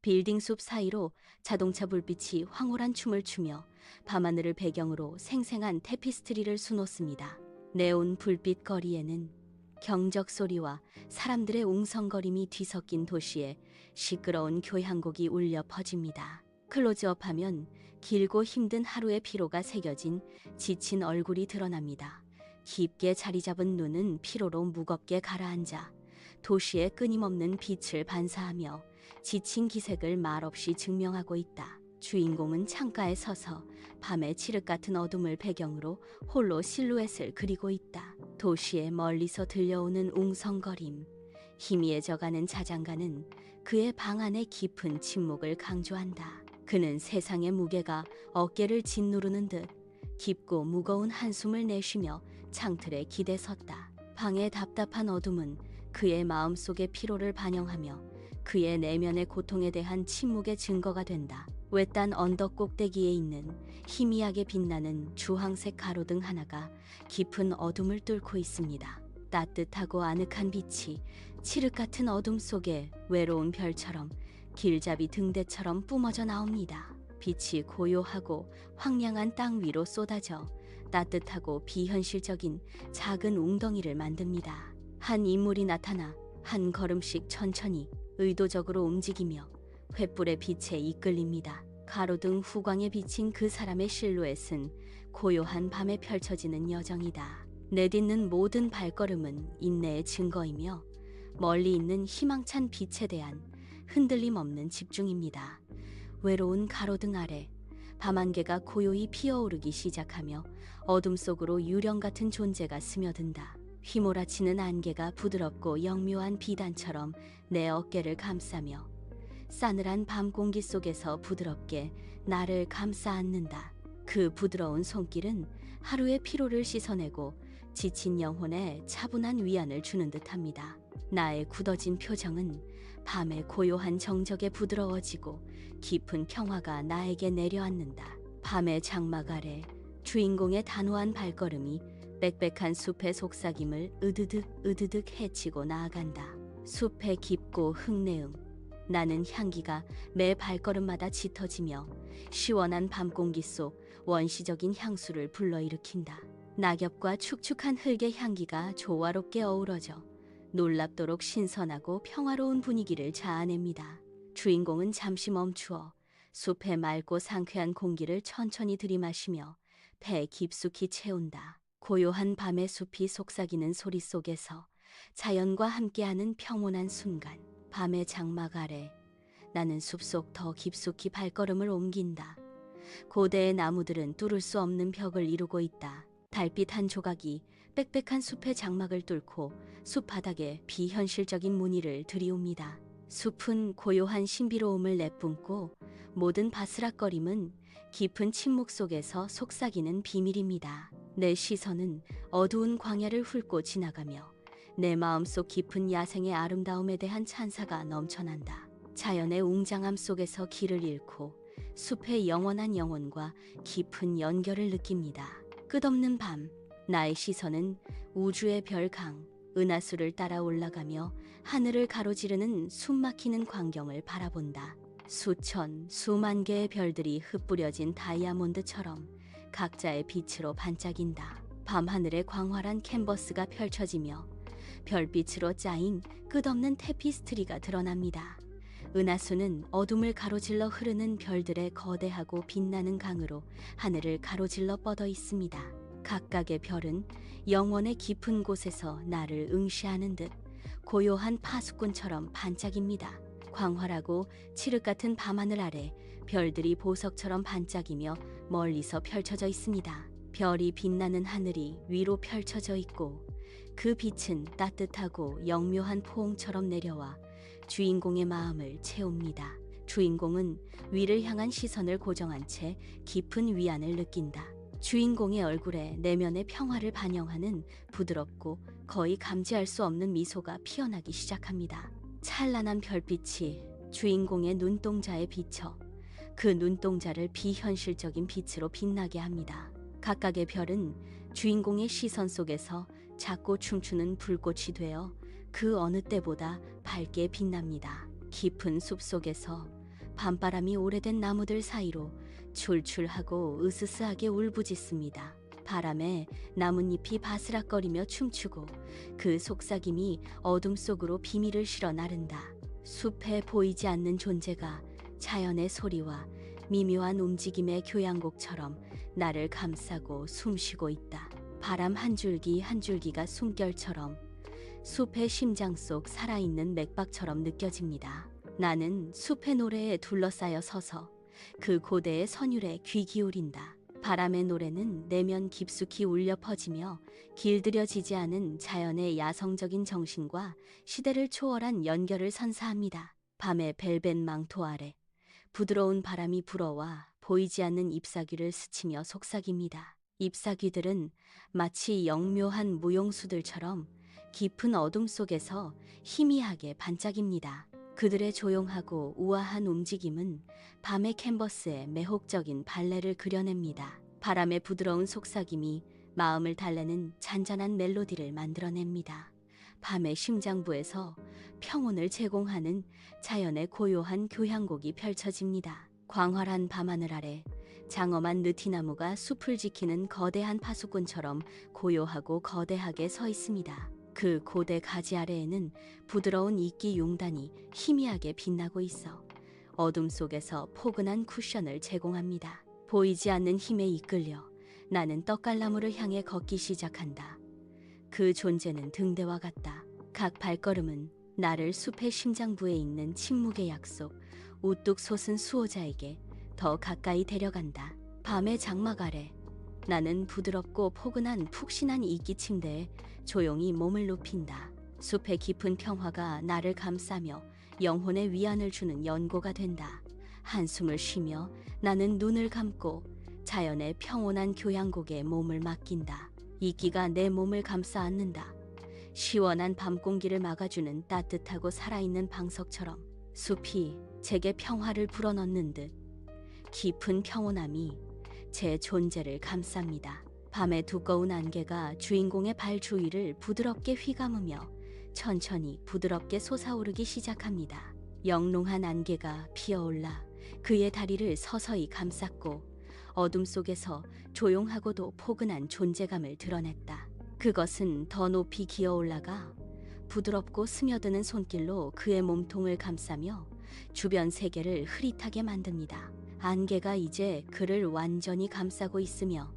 빌딩 숲 사이로 자동차 불빛이 황홀한 춤을 추며 밤하늘을 배경으로 생생한 테피스트리를 수놓습니다. 네온 불빛 거리에는 경적 소리와 사람들의 웅성거림이 뒤섞인 도시에 시끄러운 교향곡이 울려 퍼집니다. 클로즈업하면 길고 힘든 하루의 피로가 새겨진 지친 얼굴이 드러납니다. 깊게 자리 잡은 눈은 피로로 무겁게 가라앉아 도시의 끊임없는 빛을 반사하며 지친 기색을 말없이 증명하고 있다. 주인공은 창가에 서서 밤의 칠흑 같은 어둠을 배경으로 홀로 실루엣을 그리고 있다. 도시의 멀리서 들려오는 웅성거림, 희미해져가는 자장가는 그의 방 안의 깊은 침묵을 강조한다. 그는 세상의 무게가 어깨를 짓누르는 듯 깊고 무거운 한숨을 내쉬며 창틀에 기대 섰다. 방의 답답한 어둠은 그의 마음속의 피로를 반영하며 그의 내면의 고통에 대한 침묵의 증거가 된다. 외딴 언덕 꼭대기에 있는 희미하게 빛나는 주황색 가로등 하나가 깊은 어둠을 뚫고 있습니다. 따뜻하고 아늑한 빛이 칠흑 같은 어둠 속에 외로운 별처럼 길잡이 등대처럼 뿜어져 나옵니다. 빛이 고요하고 황량한 땅 위로 쏟아져 따뜻하고 비현실적인 작은 웅덩이를 만듭니다. 한 인물이 나타나 한 걸음씩 천천히 의도적으로 움직이며 횃불의 빛에 이끌립니다. 가로등 후광에 비친 그 사람의 실루엣은 고요한 밤에 펼쳐지는 여정이다. 내딛는 모든 발걸음은 인내의 증거이며 멀리 있는 희망찬 빛에 대한 흔들림 없는 집중입니다. 외로운 가로등 아래 밤안개가 고요히 피어오르기 시작하며 어둠 속으로 유령 같은 존재가 스며든다. 휘몰아치는 안개가 부드럽고 영묘한 비단처럼 내 어깨를 감싸며 싸늘한 밤 공기 속에서 부드럽게 나를 감싸 안는다. 그 부드러운 손길은 하루의 피로를 씻어내고 지친 영혼에 차분한 위안을 주는 듯합니다. 나의 굳어진 표정은 밤의 고요한 정적에 부드러워지고 깊은 평화가 나에게 내려앉는다. 밤의 장막 아래 주인공의 단호한 발걸음이 빽빽한 숲의 속삭임을 으드득 헤치고 나아간다. 숲의 깊고 흙내음, 나는 향기가 매 발걸음마다 짙어지며 시원한 밤 공기 속 원시적인 향수를 불러일으킨다. 낙엽과 축축한 흙의 향기가 조화롭게 어우러져 놀랍도록 신선하고 평화로운 분위기를 자아냅니다. 주인공은 잠시 멈추어 숲의 맑고 상쾌한 공기를 천천히 들이마시며 폐에 깊숙이 채운다. 고요한 밤의 숲이 속삭이는 소리 속에서 자연과 함께하는 평온한 순간, 밤의 장막 아래 나는 숲속 더 깊숙이 발걸음을 옮긴다. 고대의 나무들은 뚫을 수 없는 벽을 이루고 있다. 달빛 한 조각이 빽빽한 숲의 장막을 뚫고 숲 바닥에 비현실적인 무늬를 들이옵니다. 숲은 고요한 신비로움을 내뿜고 모든 바스락거림은 깊은 침묵 속에서 속삭이는 비밀입니다. 내 시선은 어두운 광야를 훑고 지나가며 내 마음속 깊은 야생의 아름다움에 대한 찬사가 넘쳐난다. 자연의 웅장함 속에서 길을 잃고 숲의 영원한 영혼과 깊은 연결을 느낍니다. 끝없는 밤, 나의 시선은 우주의 별강, 은하수를 따라 올라가며 하늘을 가로지르는 숨막히는 광경을 바라본다. 수천, 수만 개의 별들이 흩뿌려진 다이아몬드처럼 각자의 빛으로 반짝인다. 밤하늘의 광활한 캔버스가 펼쳐지며 별빛으로 짜인 끝없는 테피스트리가 드러납니다. 은하수는 어둠을 가로질러 흐르는 별들의 거대하고 빛나는 강으로 하늘을 가로질러 뻗어 있습니다. 각각의 별은 영원의 깊은 곳에서 나를 응시하는 듯 고요한 파수꾼처럼 반짝입니다. 광활하고 칠흑 같은 밤하늘 아래 별들이 보석처럼 반짝이며 멀리서 펼쳐져 있습니다. 별이 빛나는 하늘이 위로 펼쳐져 있고 그 빛은 따뜻하고 영묘한 포옹처럼 내려와 주인공의 마음을 채웁니다. 주인공은 위를 향한 시선을 고정한 채 깊은 위안을 느낀다. 주인공의 얼굴에 내면의 평화를 반영하는 부드럽고 거의 감지할 수 없는 미소가 피어나기 시작합니다. 찬란한 별빛이 주인공의 눈동자에 비쳐 그 눈동자를 비현실적인 빛으로 빛나게 합니다. 각각의 별은 주인공의 시선 속에서 작고 춤추는 불꽃이 되어 그 어느 때보다 밝게 빛납니다. 깊은 숲 속에서 밤바람이 오래된 나무들 사이로 출출하고 으스스하게 울부짖습니다. 바람에 나뭇잎이 바스락거리며 춤추고 그 속삭임이 어둠 속으로 비밀을 실어 나른다. 숲에 보이지 않는 존재가 자연의 소리와 미묘한 움직임의 교향곡처럼 나를 감싸고 숨쉬고 있다. 바람 한 줄기 한 줄기가 숨결처럼 숲의 심장 속 살아있는 맥박처럼 느껴집니다. 나는 숲의 노래에 둘러싸여 서서 그 고대의 선율에 귀 기울인다. 바람의 노래는 내면 깊숙이 울려 퍼지며 길들여지지 않은 자연의 야성적인 정신과 시대를 초월한 연결을 선사합니다. 밤의 벨벳 망토 아래 부드러운 바람이 불어와 보이지 않는 잎사귀를 스치며 속삭입니다. 잎사귀들은 마치 영묘한 무용수들처럼 깊은 어둠 속에서 희미하게 반짝입니다. 그들의 조용하고 우아한 움직임은 밤의 캔버스에 매혹적인 발레를 그려냅니다. 바람의 부드러운 속삭임이 마음을 달래는 잔잔한 멜로디를 만들어냅니다. 밤의 심장부에서 평온을 제공하는 자연의 고요한 교향곡이 펼쳐집니다. 광활한 밤하늘 아래 장엄한 느티나무가 숲을 지키는 거대한 파수꾼처럼 고요하고 거대하게 서 있습니다. 그 고대 가지 아래에는 부드러운 이끼 용단이 희미하게 빛나고 있어 어둠 속에서 포근한 쿠션을 제공합니다. 보이지 않는 힘에 이끌려 나는 떡갈나무를 향해 걷기 시작한다. 그 존재는 등대와 같다. 각 발걸음은 나를 숲의 심장부에 있는 침묵의 약속, 우뚝 솟은 수호자에게 더 가까이 데려간다. 밤의 장막 아래 나는 부드럽고 포근한 푹신한 이끼 침대에 조용히 몸을 눕힌다. 숲의 깊은 평화가 나를 감싸며 영혼의 위안을 주는 연고가 된다. 한숨을 쉬며 나는 눈을 감고 자연의 평온한 교향곡에 몸을 맡긴다. 이끼가 내 몸을 감싸 안는다. 시원한 밤 공기를 막아주는 따뜻하고 살아있는 방석처럼 숲이 제게 평화를 불어넣는 듯 깊은 평온함이 제 존재를 감쌉니다. 밤의 두꺼운 안개가 주인공의 발 주위를 부드럽게 휘감으며 천천히 부드럽게 솟아오르기 시작합니다. 영롱한 안개가 피어올라 그의 다리를 서서히 감쌌고 어둠 속에서 조용하고도 포근한 존재감을 드러냈다. 그것은 더 높이 기어 올라가 부드럽고 스며드는 손길로 그의 몸통을 감싸며 주변 세계를 흐릿하게 만듭니다. 안개가 이제 그를 완전히 감싸고 있으며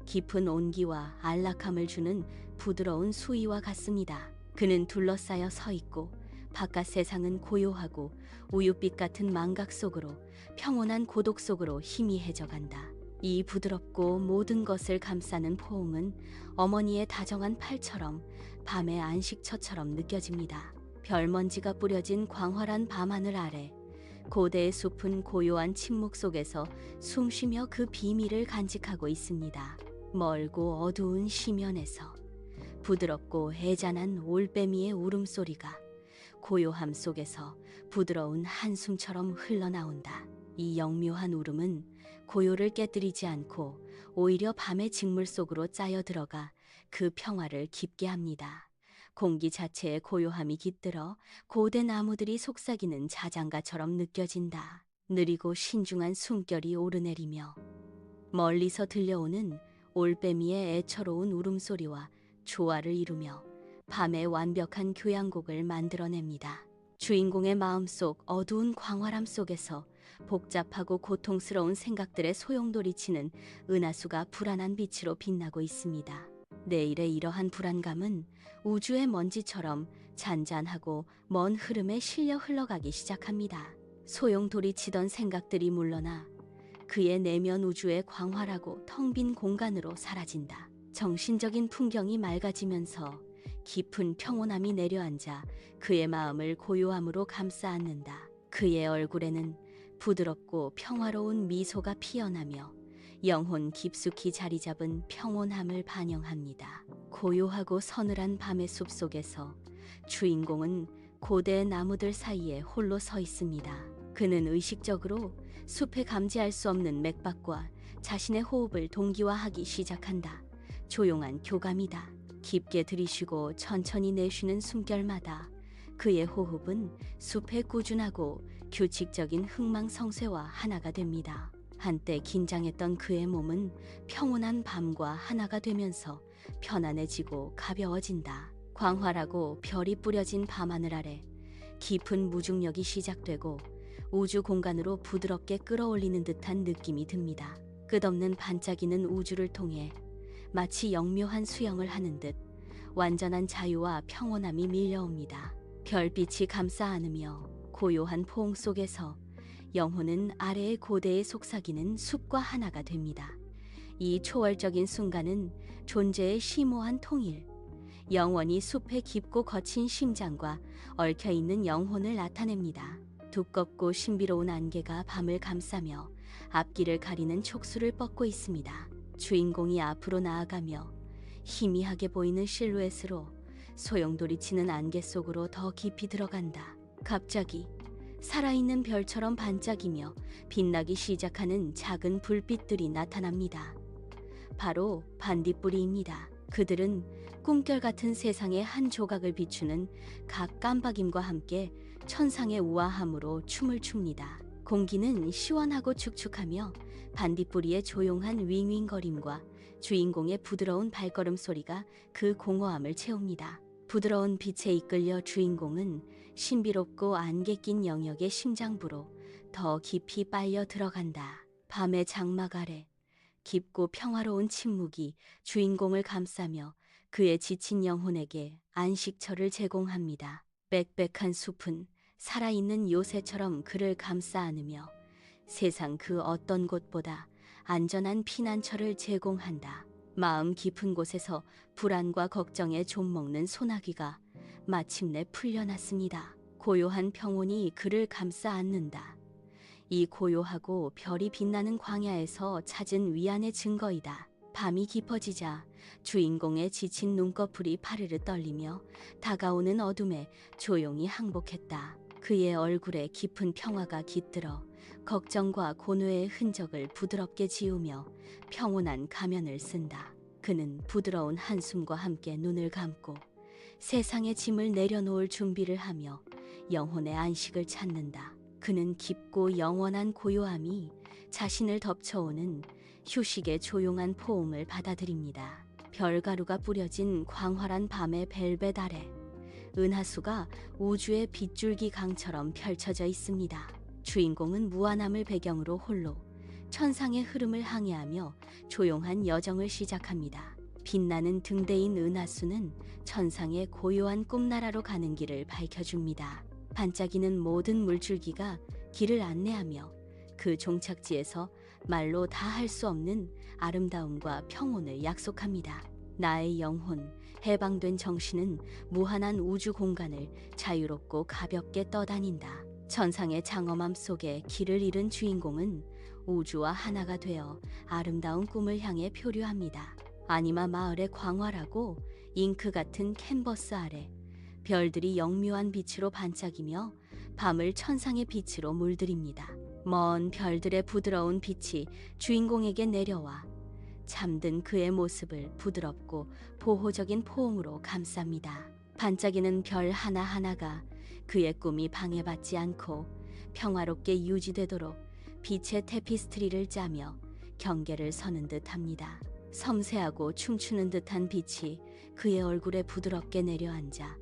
깊은 온기와 안락함을 주는 부드러운 수위와 같습니다. 그는 둘러싸여 서 있고 바깥 세상은 고요하고 우윳빛 같은 망각 속으로 평온한 고독 속으로 희미해져 간다. 이 부드럽고 모든 것을 감싸는 포옹은 어머니의 다정한 팔처럼 밤의 안식처처럼 느껴집니다. 별먼지가 뿌려진 광활한 밤하늘 아래 고대의 숲은 고요한 침묵 속에서 숨쉬며 그 비밀을 간직하고 있습니다. 멀고 어두운 시면에서 부드럽고 애잔한 올빼미의 울음소리가 고요함 속에서 부드러운 한숨처럼 흘러나온다. 이 영묘한 울음은 고요를 깨뜨리지 않고 오히려 밤의 직물 속으로 짜여 들어가 그 평화를 깊게 합니다. 공기 자체의 고요함이 깃들어 고대 나무들이 속삭이는 자장가처럼 느껴진다. 느리고 신중한 숨결이 오르내리며 멀리서 들려오는 올빼미의 애처로운 울음소리와 조화를 이루며 밤의 완벽한 교향곡을 만들어냅니다. 주인공의 마음속 어두운 광활함 속에서 복잡하고 고통스러운 생각들의 소용돌이치는 은하수가 불안한 빛으로 빛나고 있습니다. 내일의 이러한 불안감은 우주의 먼지처럼 잔잔하고 먼 흐름에 실려 흘러가기 시작합니다. 소용돌이치던 생각들이 물러나 그의 내면 우주의 광활하고 텅 빈 공간으로 사라진다. 정신적인 풍경이 맑아지면서 깊은 평온함이 내려앉아 그의 마음을 고요함으로 감싸 안는다. 그의 얼굴에는 부드럽고 평화로운 미소가 피어나며 영혼 깊숙이 자리 잡은 평온함을 반영합니다. 고요하고 서늘한 밤의 숲 속에서 주인공은 고대 나무들 사이에 홀로 서 있습니다. 그는 의식적으로 숲에 감지할 수 없는 맥박과 자신의 호흡을 동기화하기 시작한다. 조용한 교감이다. 깊게 들이쉬고 천천히 내쉬는 숨결마다 그의 호흡은 숲의 꾸준하고 규칙적인 흥망성쇠와 하나가 됩니다. 한때 긴장했던 그의 몸은 평온한 밤과 하나가 되면서 편안해지고 가벼워진다. 광활하고 별이 뿌려진 밤하늘 아래 깊은 무중력이 시작되고 우주 공간으로 부드럽게 끌어올리는 듯한 느낌이 듭니다. 끝없는 반짝이는 우주를 통해 마치 영묘한 수영을 하는 듯 완전한 자유와 평온함이 밀려옵니다. 별빛이 감싸 안으며 고요한 포옹 속에서 영혼은 아래의 고대에 속삭이는 숲과 하나가 됩니다. 이 초월적인 순간은 존재의 심오한 통일, 영원히 숲의 깊고 거친 심장과 얽혀있는 영혼을 나타냅니다. 두껍고 신비로운 안개가 밤을 감싸며 앞길을 가리는 촉수를 뻗고 있습니다. 주인공이 앞으로 나아가며 희미하게 보이는 실루엣으로 소용돌이치는 안개 속으로 더 깊이 들어간다. 갑자기 살아있는 별처럼 반짝이며 빛나기 시작하는 작은 불빛들이 나타납니다. 바로 반딧불이입니다. 그들은 꿈결 같은 세상의 한 조각을 비추는 각 깜박임과 함께 천상의 우아함으로 춤을 춥니다. 공기는 시원하고 축축하며 반딧불이의 조용한 윙윙거림과 주인공의 부드러운 발걸음 소리가 그 공허함을 채웁니다. 부드러운 빛에 이끌려 주인공은 신비롭고 안개 낀 영역의 심장부로 더 깊이 빨려 들어간다. 밤의 장막 아래 깊고 평화로운 침묵이 주인공을 감싸며 그의 지친 영혼에게 안식처를 제공합니다. 빽빽한 숲은 살아있는 요새처럼 그를 감싸 안으며 세상 그 어떤 곳보다 안전한 피난처를 제공한다. 마음 깊은 곳에서 불안과 걱정에 좀먹는 소나기가 마침내 풀려났습니다. 고요한 평온이 그를 감싸 안는다. 이 고요하고 별이 빛나는 광야에서 찾은 위안의 증거이다. 밤이 깊어지자 주인공의 지친 눈꺼풀이 파르르 떨리며 다가오는 어둠에 조용히 항복했다. 그의 얼굴에 깊은 평화가 깃들어 걱정과 고뇌의 흔적을 부드럽게 지우며 평온한 가면을 쓴다. 그는 부드러운 한숨과 함께 눈을 감고 세상의 짐을 내려놓을 준비를 하며 영혼의 안식을 찾는다. 그는 깊고 영원한 고요함이 자신을 덮쳐오는 휴식의 조용한 포옹을 받아들입니다. 별가루가 뿌려진 광활한 밤의 벨벳 아래 은하수가 우주의 빗줄기 강처럼 펼쳐져 있습니다. 주인공은 무한함을 배경으로 홀로 천상의 흐름을 항해하며 조용한 여정을 시작합니다. 빛나는 등대인 은하수는 천상의 고요한 꿈나라로 가는 길을 밝혀줍니다. 반짝이는 모든 물줄기가 길을 안내하며 그 종착지에서 말로 다 할 수 없는 아름다움과 평온을 약속합니다. 나의 영혼, 해방된 정신은 무한한 우주 공간을 자유롭고 가볍게 떠다닌다. 천상의 장엄함 속에 길을 잃은 주인공은 우주와 하나가 되어 아름다운 꿈을 향해 표류합니다. 아니마 마을의 광활하고 잉크 같은 캔버스 아래 별들이 영묘한 빛으로 반짝이며 밤을 천상의 빛으로 물들입니다. 먼 별들의 부드러운 빛이 주인공에게 내려와 잠든 그의 모습을 부드럽고 보호적인 포옹으로 감쌉니다. 반짝이는 별 하나하나가 그의 꿈이 방해받지 않고 평화롭게 유지되도록 빛의 테피스트리를 짜며 경계를 서는 듯합니다. 섬세하고 춤추는 듯한 빛이 그의 얼굴에 부드럽게 내려앉아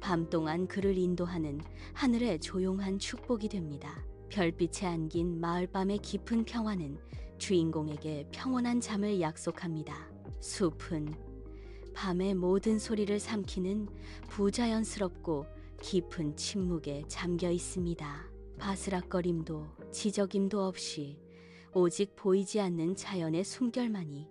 밤 동안 그를 인도하는 하늘의 조용한 축복이 됩니다. 별빛에 안긴 마을밤의 깊은 평화는 주인공에게 평온한 잠을 약속합니다. 숲은 밤의 모든 소리를 삼키는 부자연스럽고 깊은 침묵에 잠겨 있습니다. 바스락거림도 지저김도 없이 오직 보이지 않는 자연의 숨결만이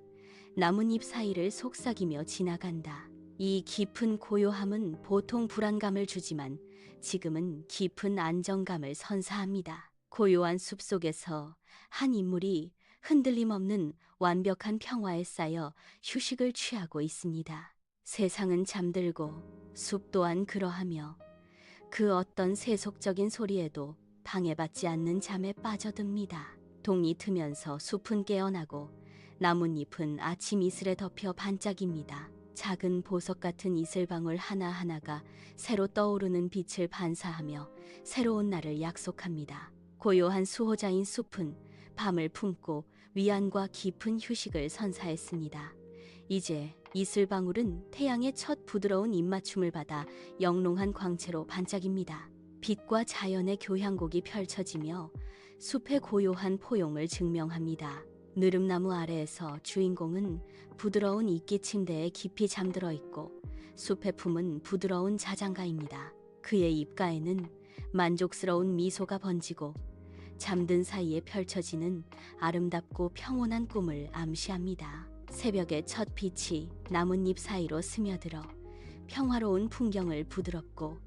나뭇잎 사이를 속삭이며 지나간다. 이 깊은 고요함은 보통 불안감을 주지만 지금은 깊은 안정감을 선사합니다. 고요한 숲속에서 한 인물이 흔들림 없는 완벽한 평화에 쌓여 휴식을 취하고 있습니다. 세상은 잠들고 숲 또한 그러하며 그 어떤 세속적인 소리에도 방해받지 않는 잠에 빠져듭니다. 동이 트면서 숲은 깨어나고 나뭇잎은 아침 이슬에 덮여 반짝입니다. 작은 보석 같은 이슬방울 하나하나가 새로 떠오르는 빛을 반사하며 새로운 날을 약속합니다. 고요한 수호자인 숲은 밤을 품고 위안과 깊은 휴식을 선사했습니다. 이제 이슬방울은 태양의 첫 부드러운 입맞춤을 받아 영롱한 광채로 반짝입니다. 빛과 자연의 교향곡이 펼쳐지며 숲의 고요한 포용을 증명합니다. 느릅나무 아래에서 주인공은 부드러운 이끼 침대에 깊이 잠들어 있고 숲의 품은 부드러운 자장가입니다. 그의 입가에는 만족스러운 미소가 번지고 잠든 사이에 펼쳐지는 아름답고 평온한 꿈을 암시합니다. 새벽의 첫 빛이 나뭇잎 사이로 스며들어 평화로운 풍경을 부드럽고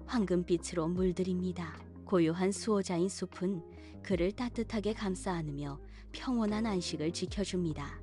황금빛으로 물들입니다. 고요한 수호자인 숲은 그를 따뜻하게 감싸 안으며 평온한 안식을 지켜줍니다.